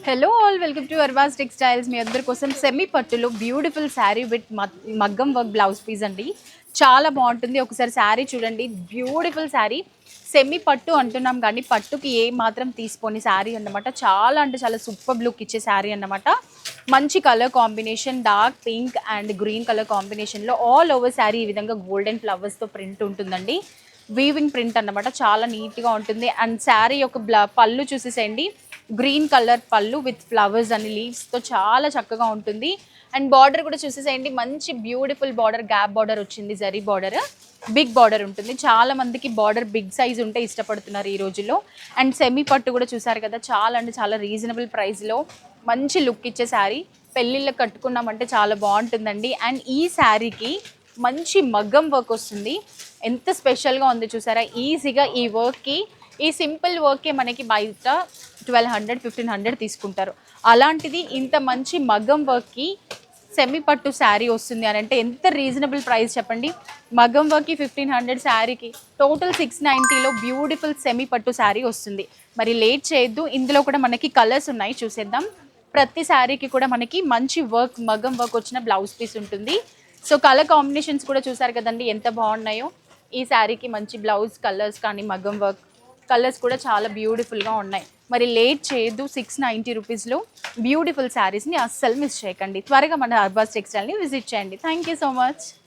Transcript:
Hello all, welcome to Arbaz textiles. మీ అందరి కోసం సెమీ పట్టులో బ్యూటిఫుల్ శారీ విత్ మగ్గం వర్క్ బ్లౌజ్ పీస్ అండి. చాలా బాగుంటుంది. ఒకసారి శారీ చూడండి, బ్యూటిఫుల్ శారీ. సెమీ పట్టు అంటున్నాం కానీ పట్టుకి ఏ మాత్రం తీసుకోని శారీ అన్నమాట. చాలా అంటే చాలా సూపర్ లుక్ ఇచ్చే శారీ అన్నమాట. మంచి colour combination, dark pink and green colour కాంబినేషన్లో ఆల్ ఓవర్ శారీ ఈ విధంగా గోల్డెన్ ఫ్లవర్స్తో ప్రింట్ ఉంటుందండి. వీవింగ్ ప్రింట్ అన్నమాట. చాలా నీట్గా ఉంటుంది. అండ్ శారీ యొక్క పళ్ళు చూసేసేయండి, గ్రీన్ కలర్ పళ్ళు విత్ ఫ్లవర్స్ అండ్ లీవ్స్తో చాలా చక్కగా ఉంటుంది. అండ్ బార్డర్ కూడా చూసేసేయండి, మంచి బ్యూటిఫుల్ బార్డర్, గ్యాప్ బార్డర్ వచ్చింది. జరీ బార్డర్, బిగ్ బార్డర్ ఉంటుంది. చాలా మందికి బార్డర్ బిగ్ సైజ్ ఉంటే ఇష్టపడుతున్నారు ఈ రోజుల్లో. అండ్ సెమీ పట్టు కూడా చూసారు కదా, చాలా అంటే చాలా రీజనబుల్ ప్రైస్లో మంచి లుక్ ఇచ్చే శారీ. పెళ్ళిళ్ళకి కట్టుకున్నామంటే చాలా బాగుంటుందండి. అండ్ ఈ శారీకి మంచి మగ్గం వర్క్ వస్తుంది. ఎంత స్పెషల్గా ఉంది చూసారా. ఈజీగా ఈ వర్క్కి, ఈ సింపుల్ వర్కే మనకి బయట 1200 1500 తీసుకుంటారు. అలాంటిది ఇంత మంచి మగ్గం వర్క్కి సెమీ పట్టు శారీ వస్తుంది అని అంటే ఎంత రీజనబుల్ ప్రైస్ చెప్పండి. మగ్గం వర్క్కి 1500, శారీకి టోటల్ 690లో బ్యూటిఫుల్ సెమీ పట్టు శారీ వస్తుంది. మరి లేట్ చేయొద్దు. ఇందులో కూడా మనకి కలర్స్ ఉన్నాయి, చూసేద్దాం. ప్రతి శారీకి కూడా మనకి మంచి వర్క్, మగ్గం వర్క్ వచ్చిన బ్లౌజ్ పీస్ ఉంటుంది. సో కలర్ కాంబినేషన్స్ కూడా చూసారు కదండి ఎంత బాగున్నాయో. ఈ శారీకి మంచి బ్లౌజ్ కలర్స్ కానీ మగ్గం వర్క్ కలర్స్ కూడా చాలా బ్యూటిఫుల్గా ఉన్నాయి. మరి లేట్ చేయొద్దు. 690 రూపీస్లో బ్యూటిఫుల్ శారీస్ని అస్సలు మిస్ చేయకండి. త్వరగా మన అర్బాస్ టెక్స్టైల్ని విజిట్ చేయండి. Thank you so much.